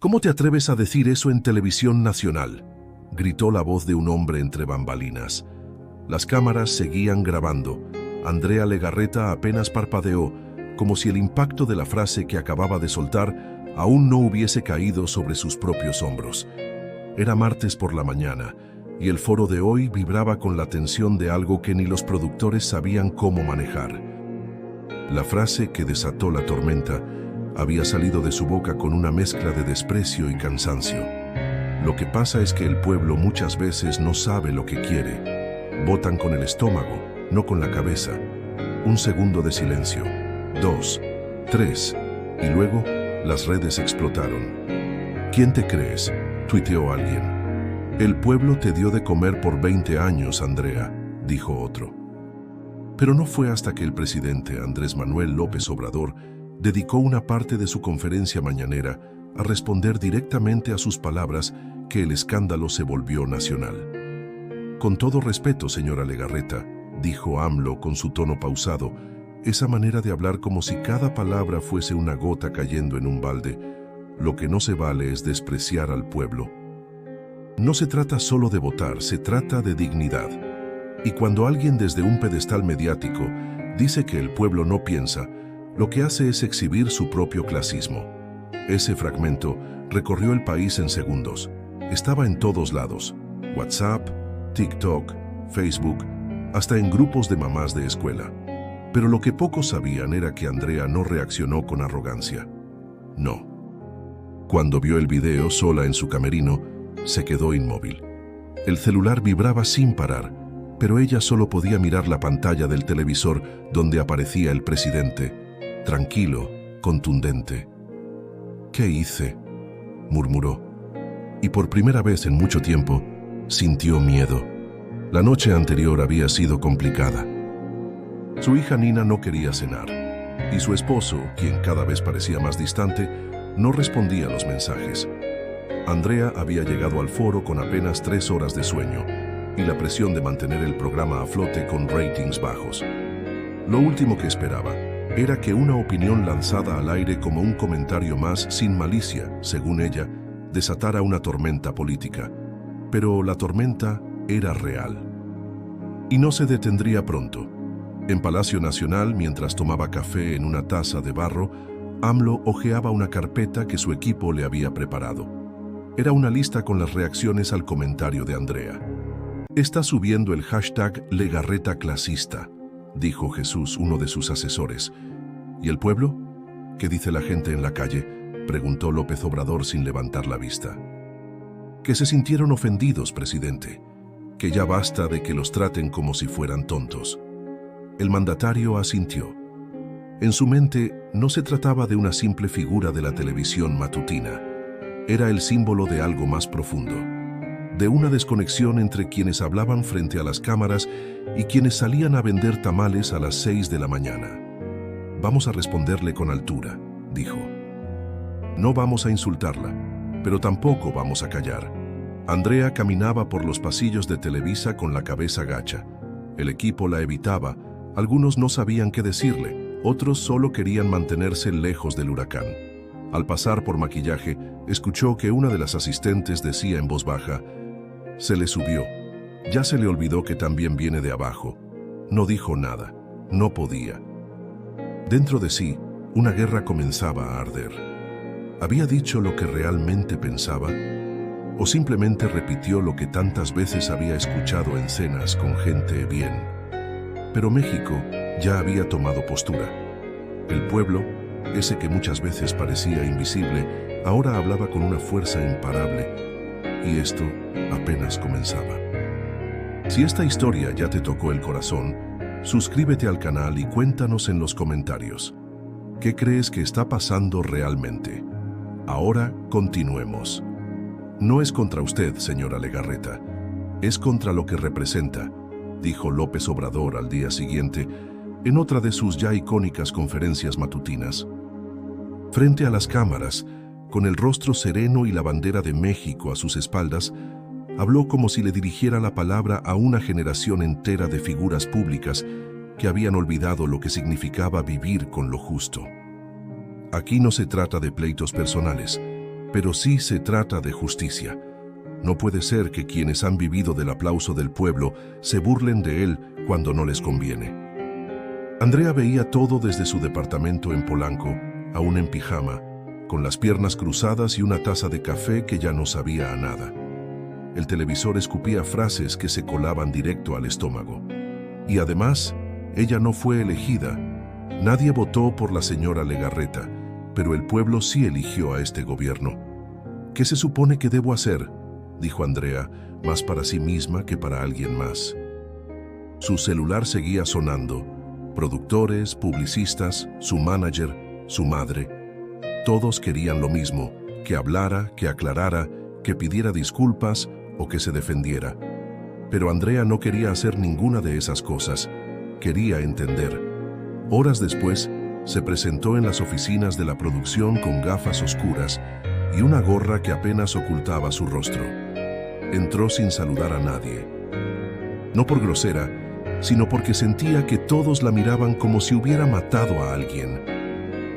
¿Cómo te atreves a decir eso en televisión nacional?, gritó la voz de un hombre entre bambalinas. Las cámaras seguían grabando. Andrea Legarreta apenas parpadeó, como si el impacto de la frase que acababa de soltar aún no hubiese caído sobre sus propios hombros. Era martes por la mañana, y el foro de hoy vibraba con la tensión de algo que ni los productores sabían cómo manejar. La frase que desató la tormenta había salido de su boca con una mezcla de desprecio y cansancio. Lo que pasa es que el pueblo muchas veces no sabe lo que quiere. Votan con el estómago, no con la cabeza. Un segundo de silencio. 2, 3, y luego las redes explotaron. ¿Quién te crees?, tuiteó alguien. El pueblo te dio de comer por 20 años, Andrea, dijo otro. Pero no fue hasta que el presidente Andrés Manuel López Obrador dedicó una parte de su conferencia mañanera a responder directamente a sus palabras que el escándalo se volvió nacional. Con todo respeto, señora Legarreta, dijo AMLO con su tono pausado, esa manera de hablar como si cada palabra fuese una gota cayendo en un balde. Lo que no se vale es despreciar al pueblo. No se trata solo de votar, se trata de dignidad. Y cuando alguien desde un pedestal mediático dice que el pueblo no piensa, lo que hace es exhibir su propio clasismo. Ese fragmento recorrió el país en segundos. Estaba en todos lados: WhatsApp, TikTok, Facebook, hasta en grupos de mamás de escuela. Pero lo que pocos sabían era que Andrea no reaccionó con arrogancia. No. Cuando vio el video sola en su camerino, se quedó inmóvil. El celular vibraba sin parar, pero ella solo podía mirar la pantalla del televisor donde aparecía el presidente, tranquilo, contundente. «¿Qué hice?», murmuró. Y por primera vez en mucho tiempo, sintió miedo. La noche anterior había sido complicada. Su hija Nina no quería cenar, y su esposo, quien cada vez parecía más distante, no respondía a los mensajes. Andrea había llegado al foro con apenas 3 horas de sueño, y la presión de mantener el programa a flote con ratings bajos. Lo último que esperaba era que una opinión lanzada al aire como un comentario más sin malicia, según ella, desatara una tormenta política. Pero la tormenta era real. Y no se detendría pronto. En Palacio Nacional, mientras tomaba café en una taza de barro, AMLO hojeaba una carpeta que su equipo le había preparado. Era una lista con las reacciones al comentario de Andrea. «Está subiendo el hashtag Legarreta clasista», dijo Jesús, uno de sus asesores. «¿Y el pueblo? ¿Qué dice la gente en la calle?», preguntó López Obrador sin levantar la vista. «Que se sintieron ofendidos, presidente. Que ya basta de que los traten como si fueran tontos». El mandatario asintió. En su mente no se trataba de una simple figura de la televisión matutina. Era el símbolo de algo más profundo, de una desconexión entre quienes hablaban frente a las cámaras y quienes salían a vender tamales a las 6 de la mañana. «Vamos a responderle con altura», dijo. «No vamos a insultarla, pero tampoco vamos a callar». Andrea caminaba por los pasillos de Televisa con la cabeza gacha. El equipo la evitaba. Algunos no sabían qué decirle, otros solo querían mantenerse lejos del huracán. Al pasar por maquillaje, escuchó que una de las asistentes decía en voz baja: «Se le subió. Ya se le olvidó que también viene de abajo». No dijo nada. No podía. Dentro de sí, una guerra comenzaba a arder. ¿Había dicho lo que realmente pensaba? ¿O simplemente repitió lo que tantas veces había escuchado en cenas con gente bien? Pero México ya había tomado postura. El pueblo, ese que muchas veces parecía invisible, ahora hablaba con una fuerza imparable. Y esto apenas comenzaba. Si esta historia ya te tocó el corazón, suscríbete al canal y cuéntanos en los comentarios. ¿Qué crees que está pasando realmente? Ahora continuemos. No es contra usted, señora Legarreta. Es contra lo que representa, dijo López Obrador al día siguiente, en otra de sus ya icónicas conferencias matutinas. Frente a las cámaras, con el rostro sereno y la bandera de México a sus espaldas, habló como si le dirigiera la palabra a una generación entera de figuras públicas que habían olvidado lo que significaba vivir con lo justo. Aquí no se trata de pleitos personales, Pero sí se trata de justicia. No puede ser que quienes han vivido del aplauso del pueblo se burlen de él cuando no les conviene. Andrea veía todo desde su departamento en Polanco, aún en pijama, con las piernas cruzadas y una taza de café que ya no sabía a nada. El televisor escupía frases que se colaban directo al estómago. Y además, ella no fue elegida. Nadie votó por la señora Legarreta, pero el pueblo sí eligió a este gobierno. ¿Qué se supone que debo hacer?, dijo Andrea, más para sí misma que para alguien más. Su celular seguía sonando. Productores, publicistas, su manager, su madre. Todos querían lo mismo, que hablara, que aclarara, que pidiera disculpas o que se defendiera. Pero Andrea no quería hacer ninguna de esas cosas. Quería entender. Horas después, se presentó en las oficinas de la producción con gafas oscuras y una gorra que apenas ocultaba su rostro. Entró sin saludar a nadie. No por grosera, sino porque sentía que todos la miraban como si hubiera matado a alguien.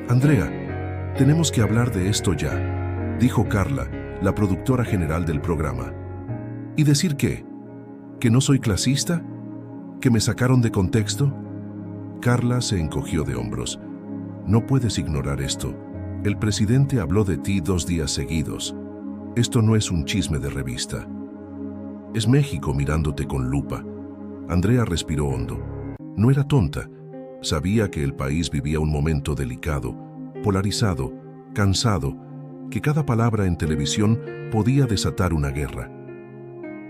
«Andrea, tenemos que hablar de esto ya», dijo Carla, la productora general del programa. «¿Y decir qué? ¿Que no soy clasista? ¿Que me sacaron de contexto?» Carla se encogió de hombros. «No puedes ignorar esto. El presidente habló de ti 2 días seguidos. Esto no es un chisme de revista. Es México mirándote con lupa». Andrea respiró hondo. No era tonta. Sabía que el país vivía un momento delicado, polarizado, cansado, que cada palabra en televisión podía desatar una guerra.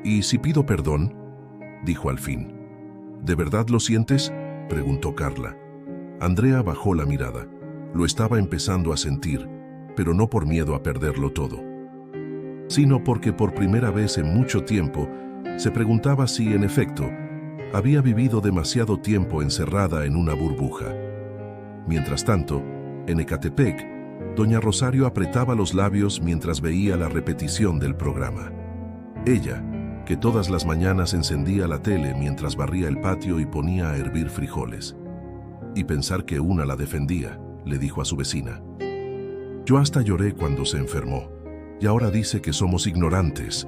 «¿Y si pido perdón?», dijo al fin. «¿De verdad lo sientes?», preguntó Carla. Andrea bajó la mirada. Lo estaba empezando a sentir, pero no por miedo a perderlo todo, sino porque por primera vez en mucho tiempo se preguntaba si, en efecto, había vivido demasiado tiempo encerrada en una burbuja. Mientras tanto, en Ecatepec, doña Rosario apretaba los labios mientras veía la repetición del programa. Ella, que todas las mañanas encendía la tele mientras barría el patio y ponía a hervir frijoles. «Y pensar que una la defendía», le dijo a su vecina. «Yo hasta lloré cuando se enfermó, y ahora dice que somos ignorantes».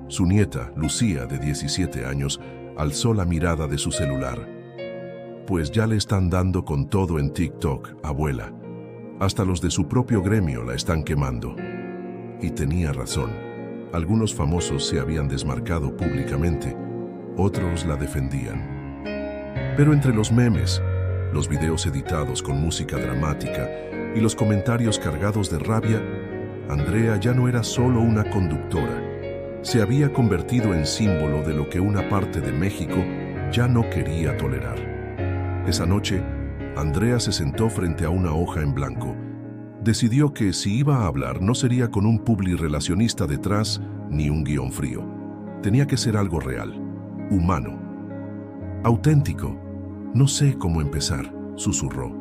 Su nieta, Lucía, de 17 años, alzó la mirada de su celular. «Pues ya le están dando con todo en TikTok, abuela. Hasta los de su propio gremio la están quemando». Y tenía razón. Algunos famosos se habían desmarcado públicamente, otros la defendían. Pero entre los memes, los videos editados con música dramática y los comentarios cargados de rabia, Andrea ya no era solo una conductora. Se había convertido en símbolo de lo que una parte de México ya no quería tolerar. Esa noche, Andrea se sentó frente a una hoja en blanco. Decidió que si iba a hablar no sería con un publirelacionista detrás ni un guión frío. Tenía que ser algo real, humano, auténtico. «No sé cómo empezar», susurró,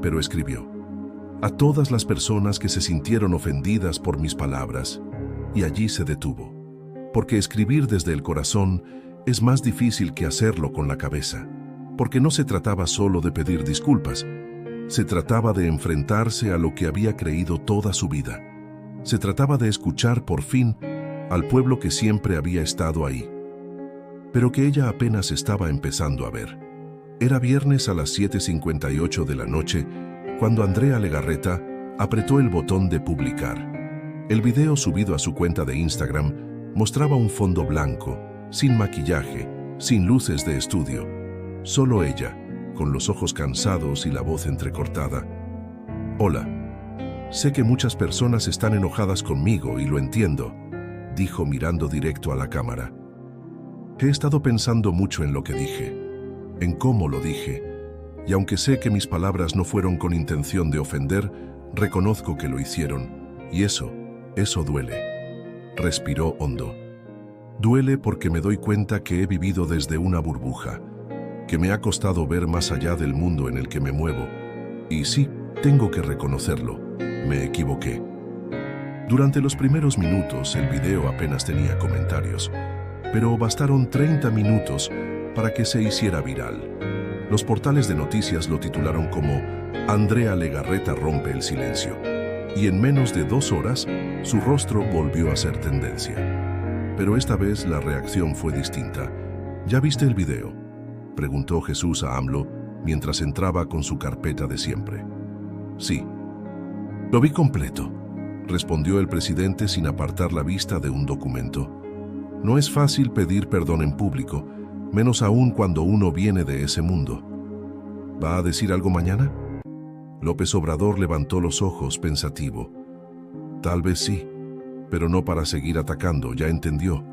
pero escribió. «A todas las personas que se sintieron ofendidas por mis palabras», y allí se detuvo. Porque escribir desde el corazón es más difícil que hacerlo con la cabeza. Porque no se trataba solo de pedir disculpas. Se trataba de enfrentarse a lo que había creído toda su vida. Se trataba de escuchar por fin al pueblo que siempre había estado ahí, pero que ella apenas estaba empezando a ver. Era viernes a las 7:58 de la noche cuando Andrea Legarreta apretó el botón de publicar. El video subido a su cuenta de Instagram mostraba un fondo blanco, sin maquillaje, sin luces de estudio. Solo ella, con los ojos cansados y la voz entrecortada. «Hola, sé que muchas personas están enojadas conmigo y lo entiendo», dijo mirando directo a la cámara. «He estado pensando mucho en lo que dije, en cómo lo dije, y aunque sé que mis palabras no fueron con intención de ofender, reconozco que lo hicieron, y eso duele». Respiró hondo. «Duele porque me doy cuenta que he vivido desde una burbuja, que me ha costado ver más allá del mundo en el que me muevo. Y sí, tengo que reconocerlo, me equivoqué». Durante los primeros minutos el video apenas tenía comentarios, pero bastaron 30 minutos para que se hiciera viral. Los portales de noticias lo titularon como «Andrea Legarreta rompe el silencio». y en menos de 2 horas su rostro volvió a ser tendencia. Pero esta vez la reacción fue distinta. ¿Ya viste el video?, preguntó Jesús a AMLO mientras entraba con su carpeta de siempre. Sí. Lo vi completo, respondió el presidente sin apartar la vista de un documento. No es fácil pedir perdón en público, menos aún cuando uno viene de ese mundo. ¿Va a decir algo mañana? López Obrador levantó los ojos pensativo. Tal vez sí, pero no para seguir atacando, ya entendió.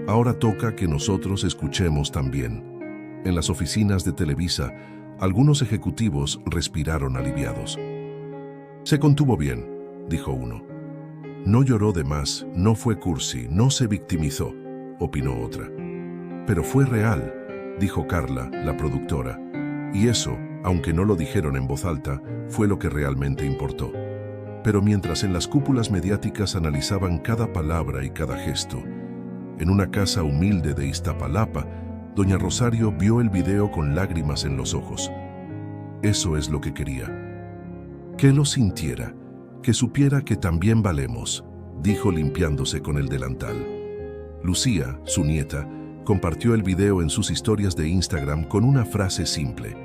Ahora toca que nosotros escuchemos también. En las oficinas de Televisa, algunos ejecutivos respiraron aliviados. Se contuvo bien, dijo uno. No lloró de más, no fue cursi, no se victimizó, opinó otra. Pero fue real, dijo Carla, la productora. Y eso, aunque no lo dijeron en voz alta, fue lo que realmente importó. Pero mientras en las cúpulas mediáticas analizaban cada palabra y cada gesto, en una casa humilde de Iztapalapa, doña Rosario vio el video con lágrimas en los ojos. Eso es lo que quería. Que lo sintiera, que supiera que también valemos, dijo limpiándose con el delantal. Lucía, su nieta, compartió el video en sus historias de Instagram con una frase simple.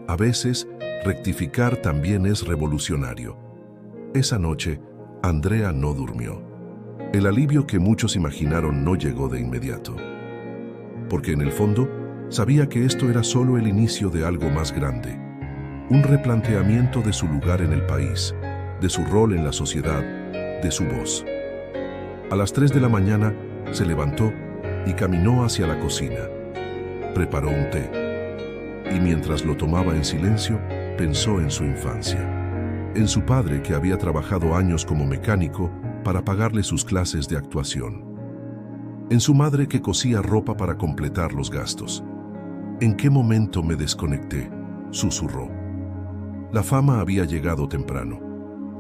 A veces, rectificar también es revolucionario. Esa noche, Andrea no durmió. El alivio que muchos imaginaron no llegó de inmediato. Porque en el fondo, sabía que esto era solo el inicio de algo más grande. Un replanteamiento de su lugar en el país, de su rol en la sociedad, de su voz. A las 3 de la mañana, se levantó y caminó hacia la cocina. Preparó un té. Y mientras lo tomaba en silencio, pensó en su infancia. En su padre, que había trabajado años como mecánico para pagarle sus clases de actuación. En su madre, que cosía ropa para completar los gastos. ¿En qué momento me desconecté?, susurró. La fama había llegado temprano.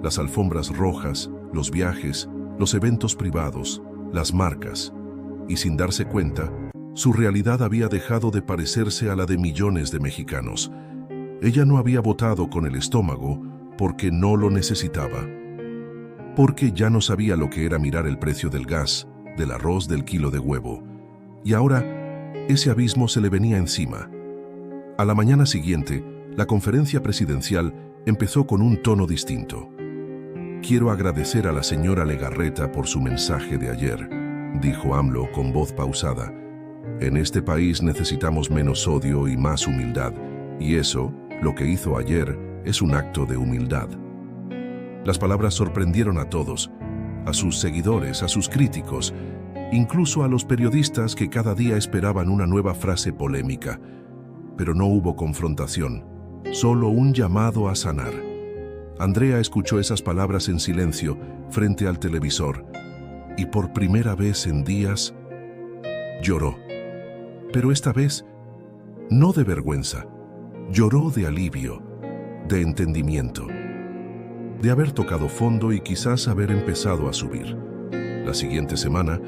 Las alfombras rojas, los viajes, los eventos privados, las marcas. Y sin darse cuenta, su realidad había dejado de parecerse a la de millones de mexicanos. Ella no había votado con el estómago porque no lo necesitaba. Porque ya no sabía lo que era mirar el precio del gas, del arroz, del kilo de huevo. Y ahora, ese abismo se le venía encima. A la mañana siguiente, la conferencia presidencial empezó con un tono distinto. Quiero agradecer a la señora Legarreta por su mensaje de ayer, dijo AMLO con voz pausada. En este país necesitamos menos odio y más humildad, y eso, lo que hizo ayer, es un acto de humildad. Las palabras sorprendieron a todos, a sus seguidores, a sus críticos, incluso a los periodistas que cada día esperaban una nueva frase polémica. Pero no hubo confrontación, solo un llamado a sanar. Andrea escuchó esas palabras en silencio frente al televisor y por primera vez en días lloró. Pero esta vez, no de vergüenza, lloró de alivio, de entendimiento, de haber tocado fondo y quizás haber empezado a subir. La siguiente semana,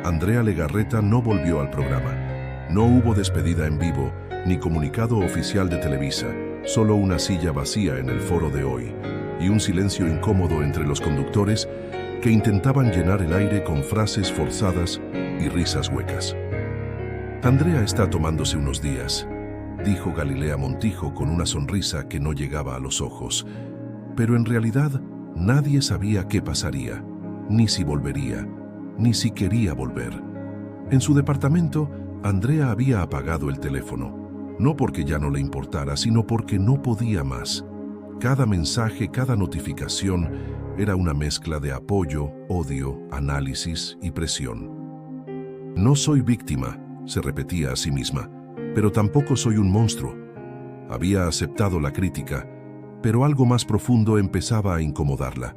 Andrea Legarreta no volvió al programa. No hubo despedida en vivo, ni comunicado oficial de Televisa, solo una silla vacía en el foro de hoy y un silencio incómodo entre los conductores que intentaban llenar el aire con frases forzadas y risas huecas. Andrea está tomándose unos días, dijo Galilea Montijo con una sonrisa que no llegaba a los ojos. Pero en realidad nadie sabía qué pasaría, ni si volvería, ni si quería volver. En su departamento, Andrea había apagado el teléfono, no porque ya no le importara, sino porque no podía más. Cada mensaje, cada notificación era una mezcla de apoyo, odio, análisis y presión. No soy víctima, se repetía a sí misma, pero tampoco soy un monstruo. Había aceptado la crítica, pero algo más profundo empezaba a incomodarla.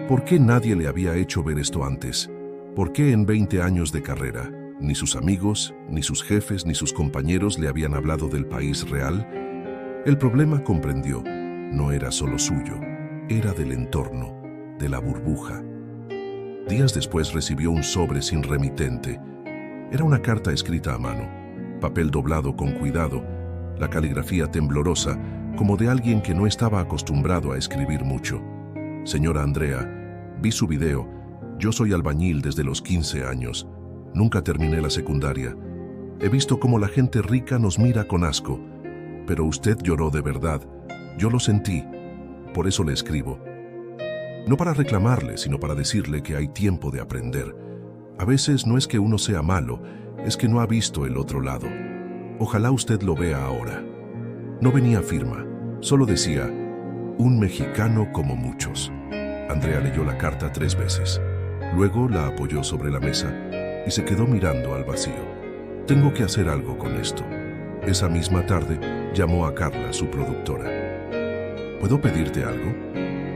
¿Por qué nadie le había hecho ver esto antes? ¿Por qué en 20 años de carrera, ni sus amigos, ni sus jefes, ni sus compañeros le habían hablado del país real? El problema, comprendió, no era solo suyo, era del entorno, de la burbuja. Días después recibió un sobre sin remitente. Era una carta escrita a mano, papel doblado con cuidado, la caligrafía temblorosa, como de alguien que no estaba acostumbrado a escribir mucho. Señora Andrea, Vi su video. Yo soy albañil desde los 15 años. Nunca terminé la secundaria. He visto cómo la gente rica nos mira con asco. Pero usted lloró de verdad. Yo lo sentí. Por eso le escribo. No para reclamarle, sino para decirle que hay tiempo de aprender. A veces no es que uno sea malo, es que no ha visto el otro lado. Ojalá usted lo vea ahora. No venía firma, solo decía, un mexicano como muchos. Andrea leyó la carta 3 veces. Luego la apoyó sobre la mesa y se quedó mirando al vacío. Tengo que hacer algo con esto. Esa misma tarde llamó a Carla, su productora. ¿Puedo pedirte algo?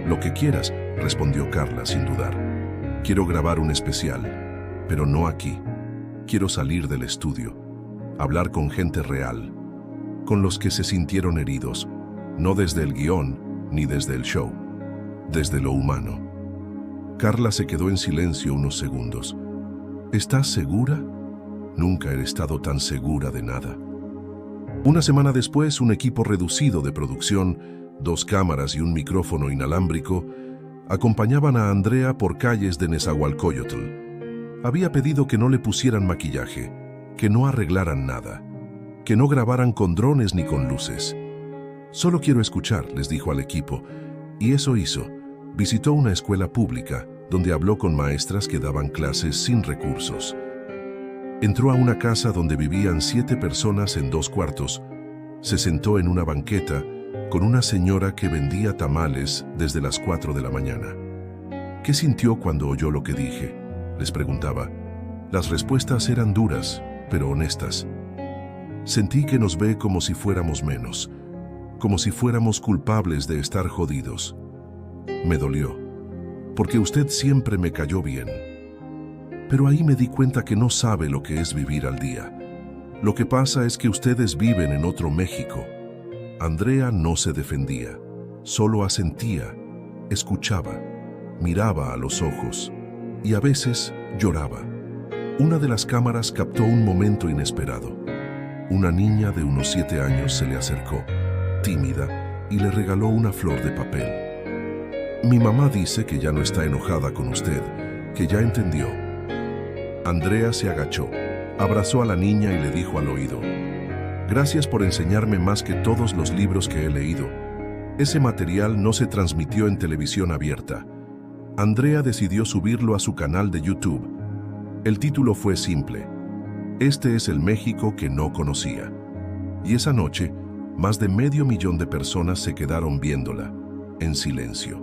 Lo que quieras, respondió Carla sin dudar. Quiero grabar un especial, pero no aquí. Quiero salir del estudio, hablar con gente real, con los que se sintieron heridos, no desde el guión ni desde el show, desde lo humano. Carla se quedó en silencio unos segundos. ¿Estás segura? Nunca he estado tan segura de nada. Una semana después, un equipo reducido de producción, 2 cámaras y un micrófono inalámbrico, acompañaban a Andrea por calles de Nezahualcóyotl. Había pedido que no le pusieran maquillaje, que no arreglaran nada, que no grabaran con drones ni con luces. Solo quiero escuchar, les dijo al equipo, y eso hizo. Visitó una escuela pública, donde habló con maestras que daban clases sin recursos. Entró a una casa donde vivían 7 personas en 2 cuartos. Se sentó en una banqueta con una señora que vendía tamales desde las 4 de la mañana. ¿Qué sintió cuando oyó lo que dije?, les preguntaba. Las respuestas eran duras, pero honestas. Sentí que nos ve como si fuéramos menos, como si fuéramos culpables de estar jodidos. Me dolió, porque usted siempre me cayó bien. Pero ahí me di cuenta que no sabe lo que es vivir al día. Lo que pasa es que ustedes viven en otro México. Andrea no se defendía, solo asentía, escuchaba, miraba a los ojos y a veces lloraba. Una de las cámaras captó un momento inesperado. Una niña de unos 7 años se le acercó, tímida, y le regaló una flor de papel. Mi mamá dice que ya no está enojada con usted, que ya entendió. Andrea se agachó, abrazó a la niña y le dijo al oído: gracias por enseñarme más que todos los libros que he leído. Ese material no se transmitió en televisión abierta. Andrea decidió subirlo a su canal de YouTube. El título fue simple: Este es el México que no conocía. Y esa noche, más de 500,000 de personas se quedaron viéndola, en silencio.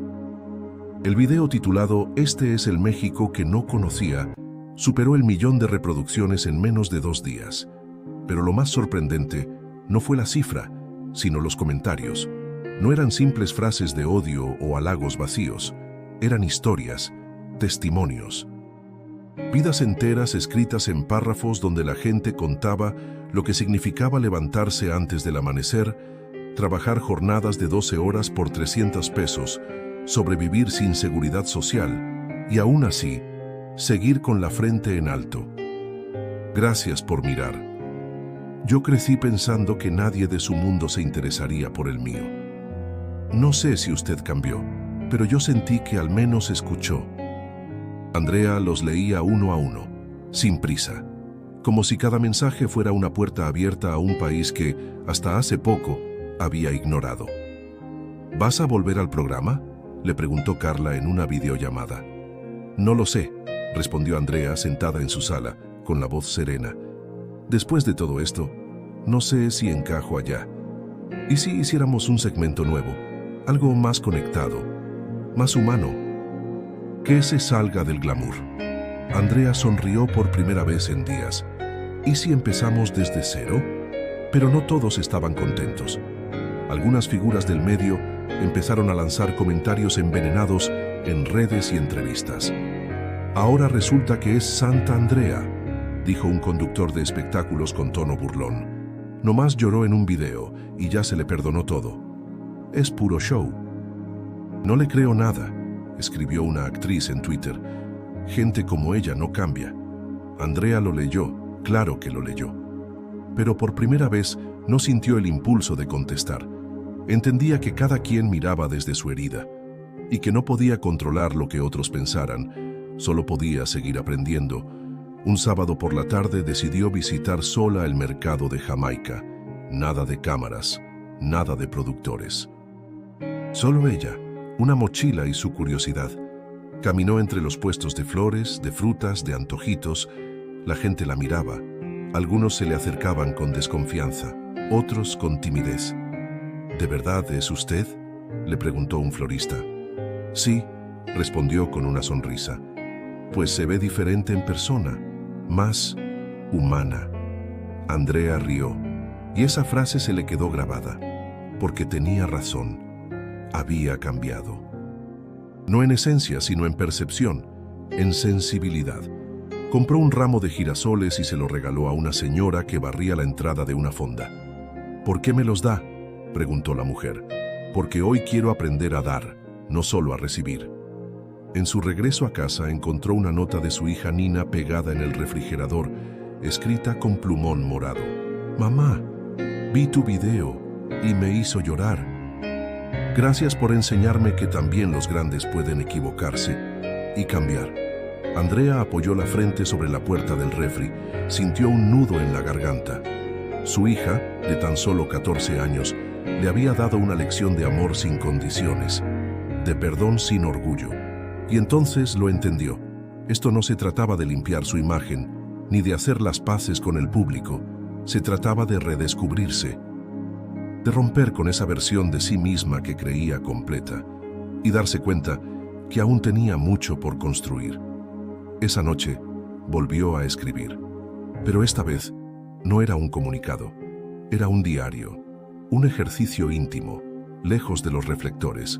El video titulado Este es el México que no conocía superó el 1,000,000 de reproducciones en menos de 2 días. Pero lo más sorprendente no fue la cifra, sino los comentarios. No eran simples frases de odio o halagos vacíos, eran historias, testimonios. Vidas enteras escritas en párrafos donde la gente contaba lo que significaba levantarse antes del amanecer, trabajar jornadas de 12 horas por 300 pesos, sobrevivir sin seguridad social y aún así, seguir con la frente en alto. Gracias por mirar. Yo crecí pensando que nadie de su mundo se interesaría por el mío. No sé si usted cambió, pero yo sentí que al menos escuchó. Andrea los leía uno a uno, sin prisa, como si cada mensaje fuera una puerta abierta a un país que, hasta hace poco, había ignorado. ¿Vas a volver al programa?, le preguntó Carla en una videollamada. No lo sé, respondió Andrea sentada en su sala, con la voz serena. Después de todo esto, no sé si encajo allá. ¿Y si hiciéramos un segmento nuevo? Algo más conectado, más humano, que se salga del glamour. Andrea sonrió por primera vez en días. ¿Y si empezamos desde cero? Pero no todos estaban contentos. Algunas figuras del medio empezaron a lanzar comentarios envenenados en redes y entrevistas. Ahora resulta que es Santa Andrea, dijo un conductor de espectáculos con tono burlón. Nomás lloró en un video y ya se le perdonó todo. Es puro show. No le creo nada, escribió una actriz en Twitter. Gente como ella no cambia. Andrea lo leyó, claro que lo leyó. Pero por primera vez no sintió el impulso de contestar. Entendía que cada quien miraba desde su herida. y que no podía controlar lo que otros pensaran, solo podía seguir aprendiendo. Un sábado por la tarde decidió visitar sola el mercado de Jamaica. Nada de cámaras, nada de productores. Solo ella, una mochila y su curiosidad. Caminó entre los puestos de flores, de frutas, de antojitos. La gente la miraba. Algunos se le acercaban con desconfianza, otros con timidez. ¿De verdad es usted?, le preguntó un florista. Sí, respondió con una sonrisa. Pues se ve diferente en persona, más humana. Andrea rió, y esa frase se le quedó grabada, porque tenía razón. Había cambiado. No en esencia, sino en percepción, en sensibilidad. Compró un ramo de girasoles y se lo regaló a una señora que barría la entrada de una fonda. ¿Por qué me los da?, preguntó la mujer. Porque hoy quiero aprender a dar, no solo a recibir. En su regreso a casa encontró una nota de su hija Nina pegada en el refrigerador, escrita con plumón morado. Mamá, vi tu video y me hizo llorar. Gracias por enseñarme que también los grandes pueden equivocarse y cambiar. Andrea apoyó la frente sobre la puerta del refri, sintió un nudo en la garganta. Su hija, de tan solo 14 años, le había dado una lección de amor sin condiciones, de perdón sin orgullo. Y entonces lo entendió. Esto no se trataba de limpiar su imagen, ni de hacer las paces con el público. Se trataba de redescubrirse, de romper con esa versión de sí misma que creía completa, y darse cuenta que aún tenía mucho por construir. Esa noche volvió a escribir, pero esta vez no era un comunicado, era un diario, un ejercicio íntimo, lejos de los reflectores.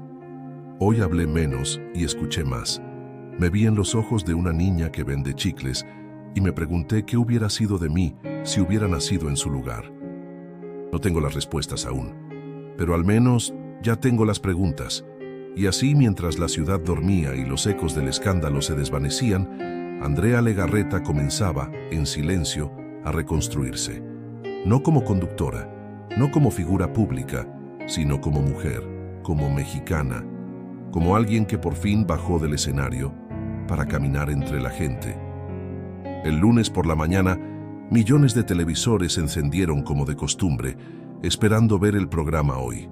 Hoy hablé menos y escuché más. Me vi en los ojos de una niña que vende chicles y me pregunté qué hubiera sido de mí si hubiera nacido en su lugar. No tengo las respuestas aún, pero al menos ya tengo las preguntas. Y así, mientras la ciudad dormía y los ecos del escándalo se desvanecían, Andrea Legarreta comenzaba, en silencio, a reconstruirse. No como conductora, no como figura pública, sino como mujer, como mexicana, como alguien que por fin bajó del escenario para caminar entre la gente. El lunes por la mañana, millones de televisores se encendieron como de costumbre, esperando ver el programa Hoy.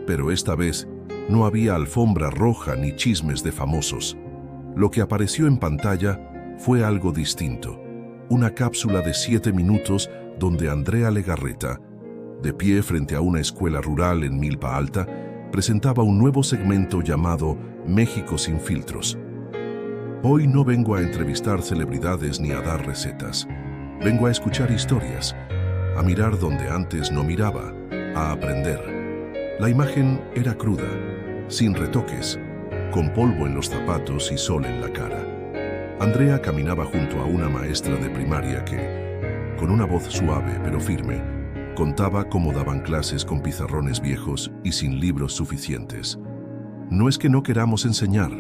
Pero esta vez no había alfombra roja ni chismes de famosos. Lo que apareció en pantalla fue algo distinto. Una cápsula de 7 minutos donde Andrea Legarreta, de pie frente a una escuela rural en Milpa Alta, presentaba un nuevo segmento llamado México sin filtros. Hoy no vengo a entrevistar celebridades ni a dar recetas. Vengo a escuchar historias, a mirar donde antes no miraba, a aprender. La imagen era cruda, sin retoques, con polvo en los zapatos y sol en la cara. Andrea caminaba junto a una maestra de primaria que, con una voz suave pero firme, contaba cómo daban clases con pizarrones viejos y sin libros suficientes. No es que no queramos enseñar.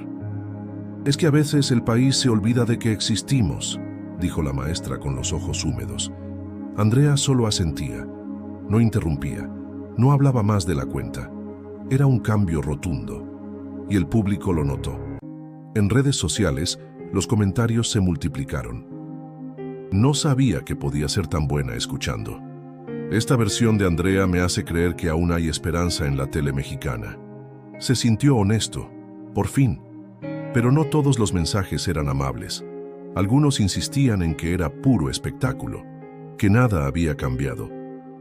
Es que a veces el país se olvida de que existimos, dijo la maestra con los ojos húmedos. Andrea solo asentía, no interrumpía, no hablaba más de la cuenta. Era un cambio rotundo, y el público lo notó. En redes sociales, los comentarios se multiplicaron. No sabía que podía ser tan buena escuchando. Esta versión de Andrea me hace creer que aún hay esperanza en la tele mexicana. Se sintió honesto, por fin. Pero no todos los mensajes eran amables. Algunos insistían en que era puro espectáculo, que nada había cambiado,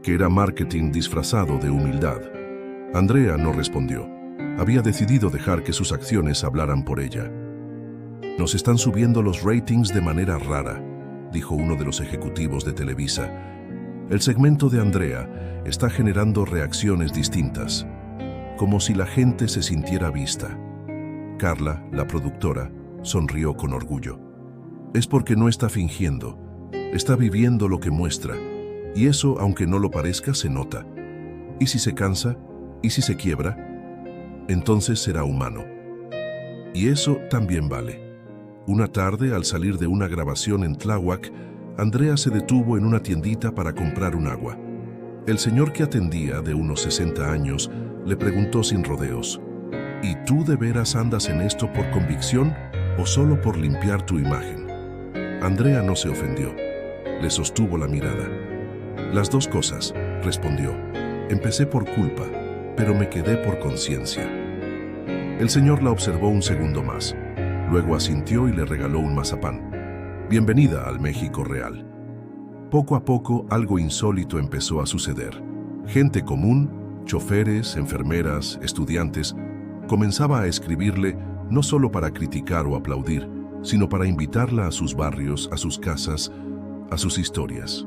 que era marketing disfrazado de humildad. Andrea no respondió. Había decidido dejar que sus acciones hablaran por ella. Nos están subiendo los ratings de manera rara, dijo uno de los ejecutivos de Televisa. El segmento de Andrea está generando reacciones distintas, como si la gente se sintiera vista. Carla, la productora, sonrió con orgullo. Es porque no está fingiendo, está viviendo lo que muestra, y eso, aunque no lo parezca, se nota. ¿Y si se cansa? ¿Y si se quiebra? Entonces será humano. Y eso también vale. Una tarde, al salir de una grabación en Tláhuac, Andrea se detuvo en una tiendita para comprar un agua. El señor que atendía, de unos 60 años, le preguntó sin rodeos: ¿Y tú de veras andas en esto por convicción o solo por limpiar tu imagen? Andrea no se ofendió. Le sostuvo la mirada. Las dos cosas, respondió. Empecé por culpa, pero me quedé por conciencia. El señor la observó un segundo más. Luego asintió y le regaló un mazapán. Bienvenida al México real. Poco a poco, algo insólito empezó a suceder. Gente común, choferes, enfermeras, estudiantes, comenzaba a escribirle no solo para criticar o aplaudir, sino para invitarla a sus barrios, a sus casas, a sus historias.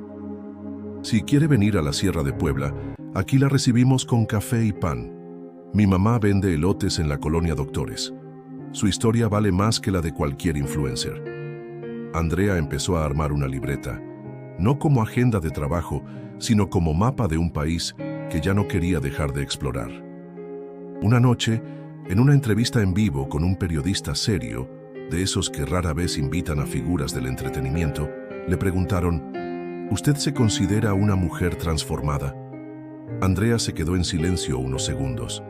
Si quiere venir a la Sierra de Puebla, aquí la recibimos con café y pan. Mi mamá vende elotes en la colonia Doctores. Su historia vale más que la de cualquier influencer. Andrea empezó a armar una libreta, no como agenda de trabajo, sino como mapa de un país que ya no quería dejar de explorar. Una noche, en una entrevista en vivo con un periodista serio, de esos que rara vez invitan a figuras del entretenimiento, le preguntaron, ¿usted se considera una mujer transformada? Andrea se quedó en silencio unos segundos.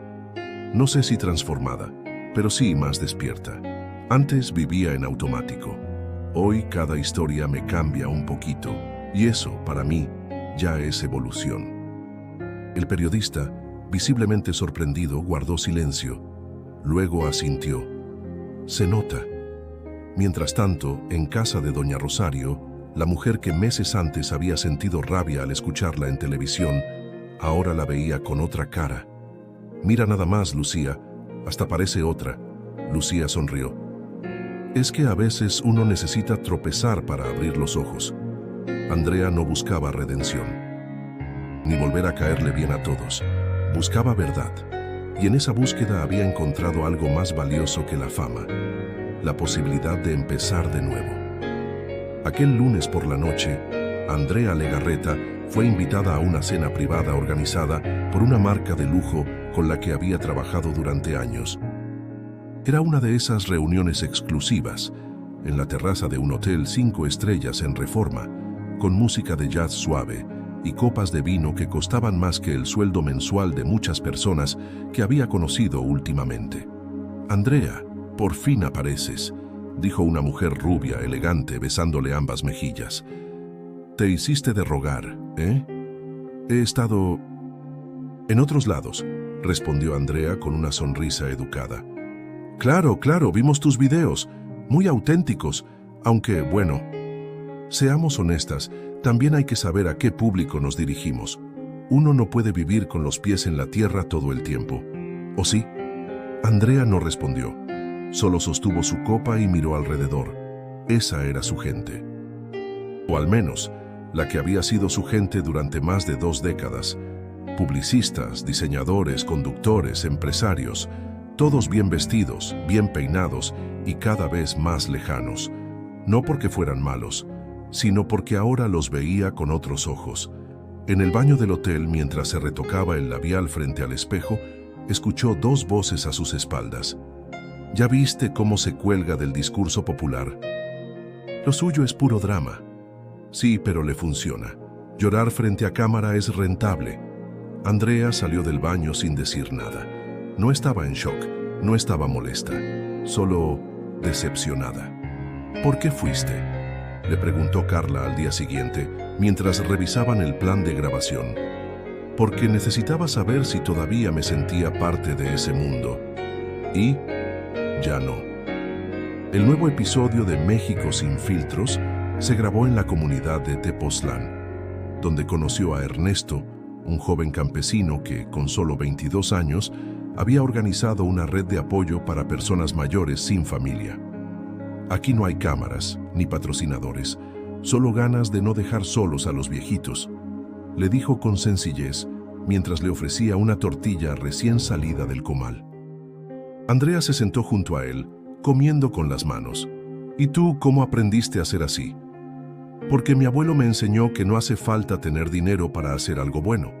No sé si transformada, pero sí más despierta. Antes vivía en automático. Hoy cada historia me cambia un poquito, y eso, para mí, ya es evolución. El periodista, visiblemente sorprendido, guardó silencio. Luego asintió. Se nota. Mientras tanto, en casa de doña Rosario, la mujer que meses antes había sentido rabia al escucharla en televisión, ahora la veía con otra cara. Mira nada más, Lucía, hasta parece otra. Lucía sonrió. Es que a veces uno necesita tropezar para abrir los ojos. Andrea no buscaba redención, ni volver a caerle bien a todos. Buscaba verdad, y en esa búsqueda había encontrado algo más valioso que la fama, la posibilidad de empezar de nuevo. Aquel lunes por la noche, Andrea Legarreta fue invitada a una cena privada organizada por una marca de lujo con la que había trabajado durante años. Era una de esas reuniones exclusivas, en la terraza de un hotel 5 estrellas en Reforma, con música de jazz suave y copas de vino que costaban más que el sueldo mensual de muchas personas que había conocido últimamente. Andrea, por fin apareces, dijo una mujer rubia, elegante, besándole ambas mejillas. Te hiciste de rogar, ¿eh? He estado en otros lados, respondió Andrea con una sonrisa educada. Claro, vimos tus videos, muy auténticos, aunque, bueno, seamos honestas, también hay que saber a qué público nos dirigimos. Uno no puede vivir con los pies en la tierra todo el tiempo. ¿O sí? Andrea no respondió. Solo sostuvo su copa y miró alrededor. Esa era su gente. O al menos, la que había sido su gente durante más de 2 décadas. Publicistas, diseñadores, conductores, empresarios, todos bien vestidos, bien peinados y cada vez más lejanos. No porque fueran malos, sino porque ahora los veía con otros ojos. En el baño del hotel, mientras se retocaba el labial frente al espejo, escuchó 2 voces a sus espaldas. ¿Ya viste cómo se cuelga del discurso popular? Lo suyo es puro drama. Sí, pero le funciona. Llorar frente a cámara es rentable. Andrea salió del baño sin decir nada. No estaba en shock, no estaba molesta, solo decepcionada. ¿Por qué fuiste?, le preguntó Carla al día siguiente, mientras revisaban el plan de grabación. Porque necesitaba saber si todavía me sentía parte de ese mundo. Y ya no. El nuevo episodio de México sin filtros se grabó en la comunidad de Tepoztlán, donde conoció a Ernesto, un joven campesino que, con solo 22 años, había organizado una red de apoyo para personas mayores sin familia. Aquí no hay cámaras ni patrocinadores, solo ganas de no dejar solos a los viejitos, le dijo con sencillez mientras le ofrecía una tortilla recién salida del comal. Andrea se sentó junto a él, comiendo con las manos. ¿Y tú cómo aprendiste a ser así? Porque mi abuelo me enseñó que no hace falta tener dinero para hacer algo bueno,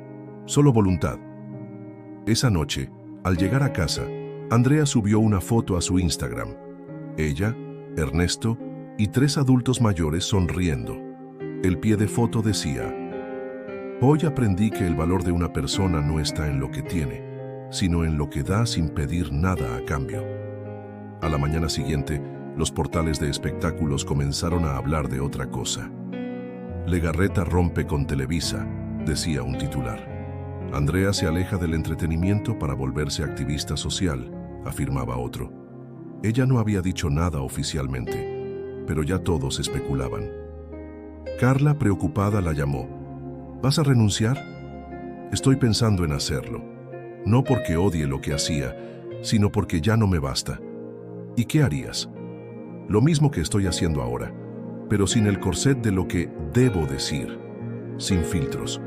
solo voluntad. Esa noche, al llegar a casa, Andrea subió una foto a su Instagram. Ella, Ernesto y 3 adultos mayores sonriendo. El pie de foto decía: Hoy aprendí que el valor de una persona no está en lo que tiene, sino en lo que da sin pedir nada a cambio. A la mañana siguiente, los portales de espectáculos comenzaron a hablar de otra cosa. Legarreta rompe con Televisa, decía un titular. Andrea se aleja del entretenimiento para volverse activista social, afirmaba otro. Ella no había dicho nada oficialmente, pero ya todos especulaban. Carla, preocupada, la llamó. ¿Vas a renunciar? Estoy pensando en hacerlo. No porque odie lo que hacía, sino porque ya no me basta. ¿Y qué harías? Lo mismo que estoy haciendo ahora, pero sin el corset de lo que debo decir, sin filtros.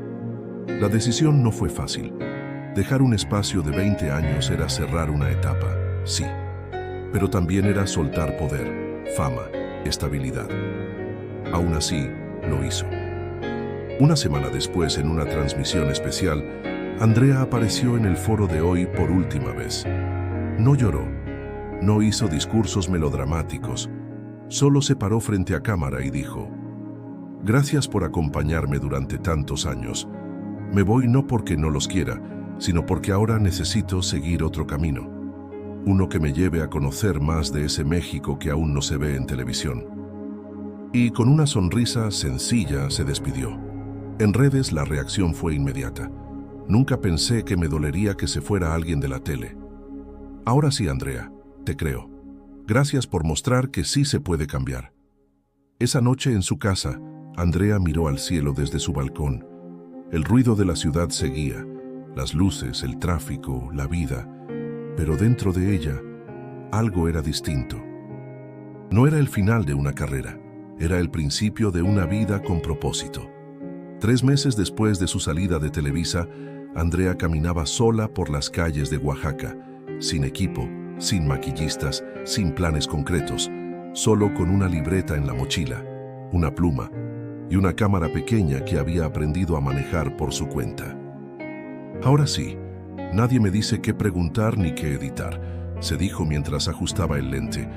La decisión no fue fácil. Dejar un espacio de 20 años era cerrar una etapa, sí, pero también era soltar poder, fama, estabilidad. Aún así, lo hizo. Una semana después, en una transmisión especial, Andrea apareció en el Foro de Hoy por última vez. No lloró, no hizo discursos melodramáticos, solo se paró frente a cámara y dijo: «Gracias por acompañarme durante tantos años. Me voy no porque no los quiera, sino porque ahora necesito seguir otro camino. Uno que me lleve a conocer más de ese México que aún no se ve en televisión». Y con una sonrisa sencilla se despidió. En redes la reacción fue inmediata. Nunca pensé que me dolería que se fuera alguien de la tele. Ahora sí, Andrea, te creo. Gracias por mostrar que sí se puede cambiar. Esa noche en su casa, Andrea miró al cielo desde su balcón. El ruido de la ciudad seguía, las luces, el tráfico, la vida, pero dentro de ella, algo era distinto. No era el final de una carrera, era el principio de una vida con propósito. 3 meses después de su salida de Televisa, Andrea caminaba sola por las calles de Oaxaca, sin equipo, sin maquillistas, sin planes concretos, solo con una libreta en la mochila, una pluma y una cámara pequeña que había aprendido a manejar por su cuenta. Ahora sí, nadie me dice qué preguntar ni qué editar, se dijo mientras ajustaba el lente.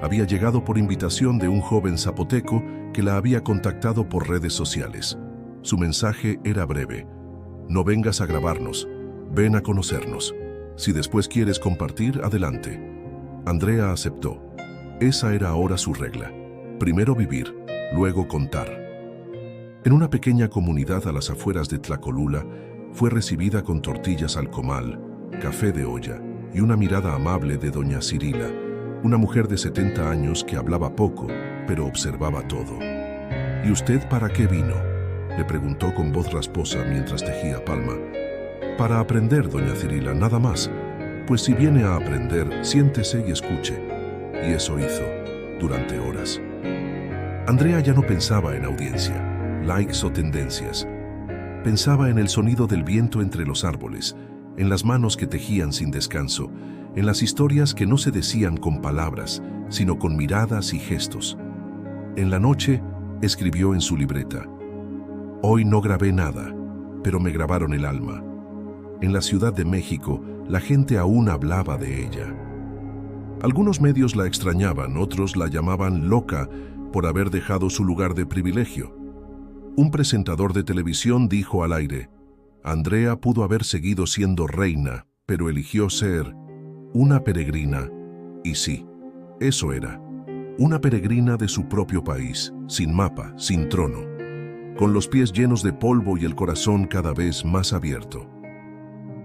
Había llegado por invitación de un joven zapoteco que la había contactado por redes sociales. Su mensaje era breve: no vengas a grabarnos, ven a conocernos. Si después quieres compartir, adelante. Andrea aceptó. Esa era ahora su regla. Primero vivir, luego contar. En una pequeña comunidad a las afueras de Tlacolula, fue recibida con tortillas al comal, café de olla y una mirada amable de doña Cirila, una mujer de 70 años que hablaba poco, pero observaba todo. ¿Y usted para qué vino?, le preguntó con voz rasposa mientras tejía palma. Para aprender, doña Cirila, nada más. Pues si viene a aprender, siéntese y escuche. Y eso hizo, durante horas. Andrea ya no pensaba en audiencia, likes o tendencias. Pensaba en el sonido del viento entre los árboles, en las manos que tejían sin descanso, en las historias que no se decían con palabras, sino con miradas y gestos. En la noche, escribió en su libreta: «Hoy no grabé nada, pero me grabaron el alma». En la Ciudad de México, la gente aún hablaba de ella. Algunos medios la extrañaban, otros la llamaban loca por haber dejado su lugar de privilegio. Un presentador de televisión dijo al aire: «Andrea pudo haber seguido siendo reina, pero eligió ser una peregrina». Y sí, eso era, una peregrina de su propio país, sin mapa, sin trono, con los pies llenos de polvo y el corazón cada vez más abierto.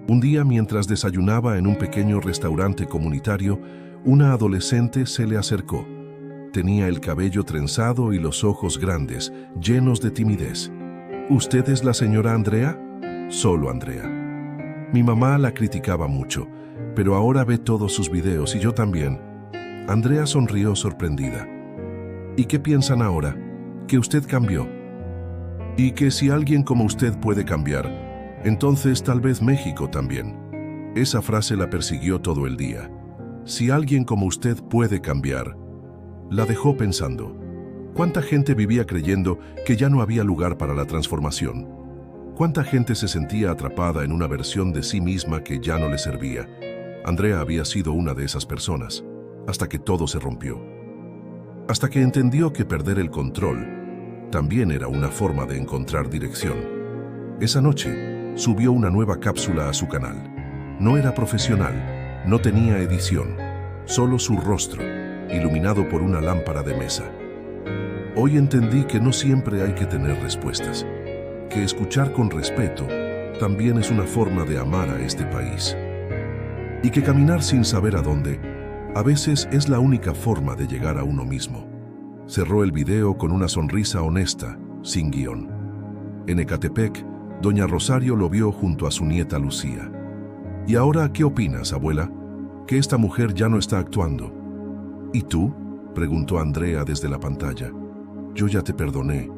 Un día, mientras desayunaba en un pequeño restaurante comunitario, una adolescente se le acercó. Tenía el cabello trenzado y los ojos grandes, llenos de timidez. «¿Usted es la señora Andrea?» «Solo Andrea. Mi mamá la criticaba mucho, pero ahora ve todos sus videos y yo también». Andrea sonrió sorprendida. «¿Y qué piensan ahora? ¿Que usted cambió? Y que si alguien como usted puede cambiar, entonces tal vez México también». Esa frase la persiguió todo el día. Si alguien como usted puede cambiar, la dejó pensando. ¿Cuánta gente vivía creyendo que ya no había lugar para la transformación? ¿Cuánta gente se sentía atrapada en una versión de sí misma que ya no le servía? Andrea había sido una de esas personas, hasta que todo se rompió. Hasta que entendió que perder el control también era una forma de encontrar dirección. Esa noche, subió una nueva cápsula a su canal. No era profesional, no tenía edición, solo su rostro, iluminado por una lámpara de mesa. Hoy entendí que no siempre hay que tener respuestas, que escuchar con respeto también es una forma de amar a este país. Y que caminar sin saber a dónde, a veces es la única forma de llegar a uno mismo. Cerró el video con una sonrisa honesta, sin guión. En Ecatepec, doña Rosario lo vio junto a su nieta Lucía. ¿Y ahora qué opinas, abuela? Que esta mujer ya no está actuando. ¿Y tú?, preguntó Andrea desde la pantalla. Yo ya te perdoné,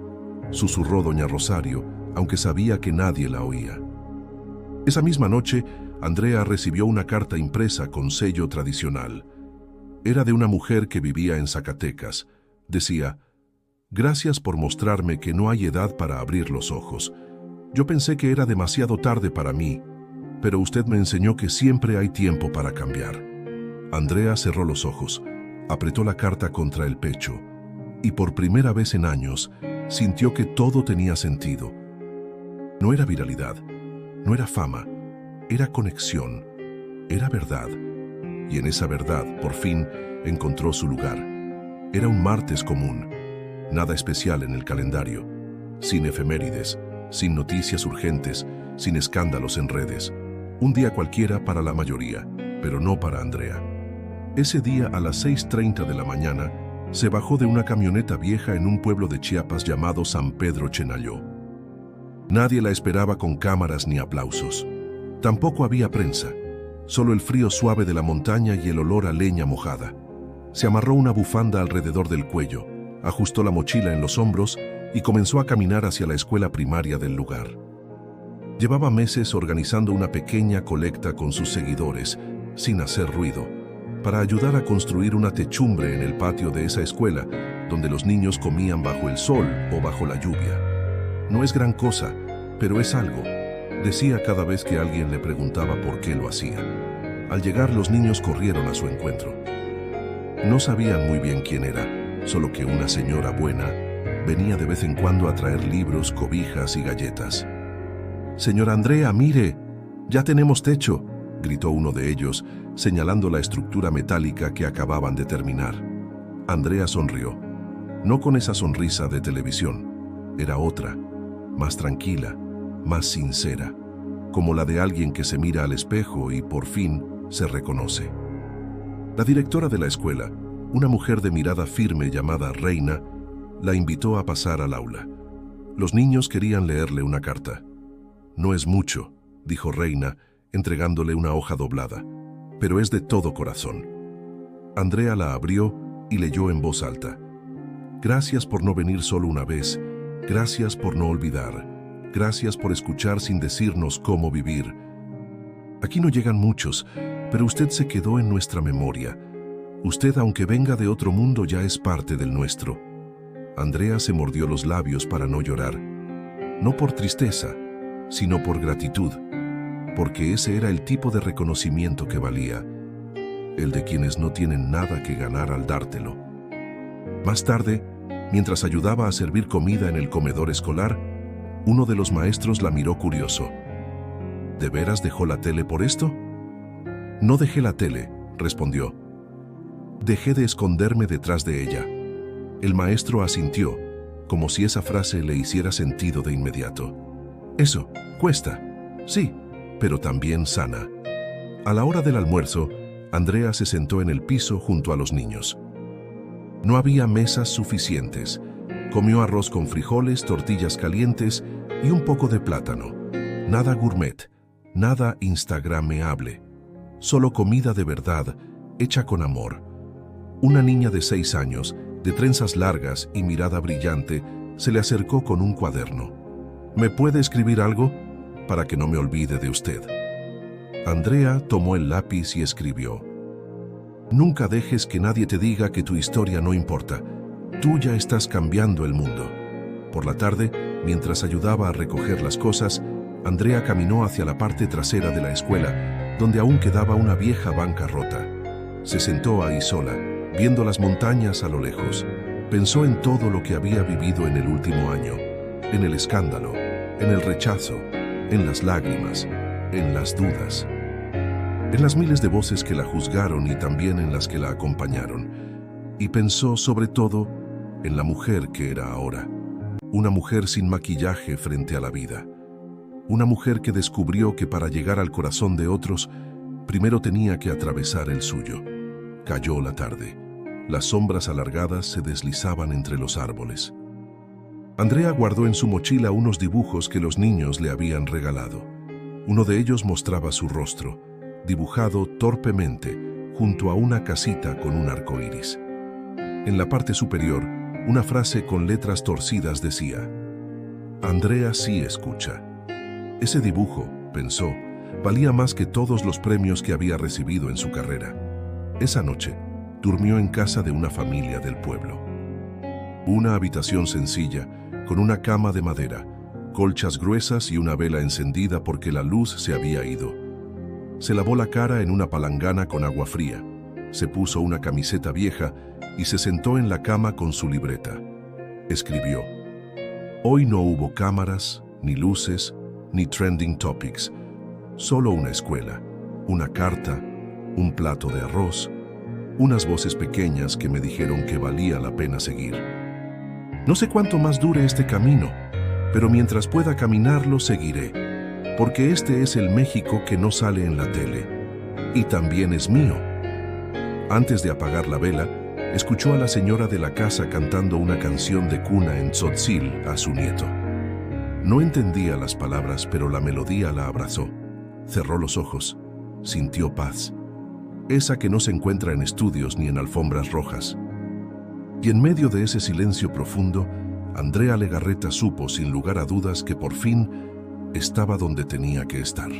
susurró doña Rosario, aunque sabía que nadie la oía. Esa misma noche, Andrea recibió una carta impresa con sello tradicional. Era de una mujer que vivía en Zacatecas. Decía: «Gracias por mostrarme que no hay edad para abrir los ojos. Yo pensé que era demasiado tarde para mí, pero usted me enseñó que siempre hay tiempo para cambiar». Andrea cerró los ojos, apretó la carta contra el pecho, y por primera vez en años sintió que todo tenía sentido. No era viralidad, no era fama, era conexión, era verdad. Y en esa verdad, por fin, encontró su lugar. Era un martes común, nada especial en el calendario, sin efemérides, sin noticias urgentes, sin escándalos en redes. Un día cualquiera para la mayoría, pero no para Andrea. Ese día, a las 6:30 de la mañana, se bajó de una camioneta vieja en un pueblo de Chiapas llamado San Pedro Chenaló. Nadie la esperaba con cámaras ni aplausos. Tampoco había prensa, solo el frío suave de la montaña y el olor a leña mojada. Se amarró una bufanda alrededor del cuello, ajustó la mochila en los hombros y comenzó a caminar hacia la escuela primaria del lugar. Llevaba meses organizando una pequeña colecta con sus seguidores, sin hacer ruido, para ayudar a construir una techumbre en el patio de esa escuela, donde los niños comían bajo el sol o bajo la lluvia. No es gran cosa, pero es algo, decía cada vez que alguien le preguntaba por qué lo hacía. Al llegar, los niños corrieron a su encuentro. No sabían muy bien quién era, solo que una señora buena venía de vez en cuando a traer libros, cobijas y galletas. «Señora Andrea, mire, ya tenemos techo», gritó uno de ellos, señalando la estructura metálica que acababan de terminar. Andrea sonrió, no con esa sonrisa de televisión, era otra, más tranquila, más sincera, como la de alguien que se mira al espejo y por fin se reconoce. La directora de la escuela, una mujer de mirada firme llamada Reina, la invitó a pasar al aula. Los niños querían leerle una carta. «No es mucho», dijo Reina, entregándole una hoja doblada, «pero es de todo corazón». Andrea la abrió y leyó en voz alta. «Gracias por no venir solo una vez, gracias por no olvidar, gracias por escuchar sin decirnos cómo vivir. Aquí no llegan muchos, pero usted se quedó en nuestra memoria. Usted, aunque venga de otro mundo, ya es parte del nuestro». Andrea se mordió los labios para no llorar, no por tristeza, sino por gratitud, porque ese era el tipo de reconocimiento que valía, el de quienes no tienen nada que ganar al dártelo. Más tarde, mientras ayudaba a servir comida en el comedor escolar, uno de los maestros la miró curioso. ¿De veras dejó la tele por esto? «No dejé la tele», respondió. «Dejé de esconderme detrás de ella». El maestro asintió, como si esa frase le hiciera sentido de inmediato. «Eso, cuesta, sí, pero también sana». A la hora del almuerzo, Andrea se sentó en el piso junto a los niños. No había mesas suficientes. Comió arroz con frijoles, tortillas calientes y un poco de plátano. Nada gourmet, nada instagrameable. Solo comida de verdad, hecha con amor. Una niña de 6 años, de trenzas largas y mirada brillante, se le acercó con un cuaderno. «¿Me puede escribir algo? Para que no me olvide de usted». Andrea tomó el lápiz y escribió: «Nunca dejes que nadie te diga que tu historia no importa. Tú ya estás cambiando el mundo». Por la tarde, mientras ayudaba a recoger las cosas, Andrea caminó hacia la parte trasera de la escuela, donde aún quedaba una vieja banca rota. Se sentó ahí sola, viendo las montañas a lo lejos. Pensó en todo lo que había vivido en el último año, en el escándalo, en el rechazo, en las lágrimas, en las dudas. en las miles de voces que la juzgaron y también en las que la acompañaron, y pensó sobre todo en la mujer que era ahora, una mujer sin maquillaje frente a la vida, una mujer que descubrió que para llegar al corazón de otros, primero tenía que atravesar el suyo. Cayó la tarde. Las sombras alargadas se deslizaban entre los árboles. Andrea guardó en su mochila unos dibujos que los niños le habían regalado. Uno de ellos mostraba su rostro, dibujado torpemente junto a una casita con un arco iris. En la parte superior, una frase con letras torcidas decía: Andrea sí escucha. Ese dibujo, pensó, valía más que todos los premios que había recibido en su carrera. Esa noche, durmió en casa de una familia del pueblo. Una habitación sencilla, con una cama de madera, colchas gruesas y una vela encendida porque la luz se había ido. Se lavó la cara en una palangana con agua fría, se puso una camiseta vieja y se sentó en la cama con su libreta. Escribió: Hoy no hubo cámaras, ni luces, ni trending topics, solo una escuela, una carta, un plato de arroz, unas voces pequeñas que me dijeron que valía la pena seguir. No sé cuánto más dure este camino, pero mientras pueda caminarlo seguiré, porque este es el México que no sale en la tele, y también es mío. Antes de apagar la vela, escuchó a la señora de la casa cantando una canción de cuna en tzotzil a su nieto. No entendía las palabras, pero la melodía la abrazó. Cerró los ojos, sintió paz, esa que no se encuentra en estudios ni en alfombras rojas. Y en medio de ese silencio profundo, Andrea Legarreta supo sin lugar a dudas que por fin estaba donde tenía que estar.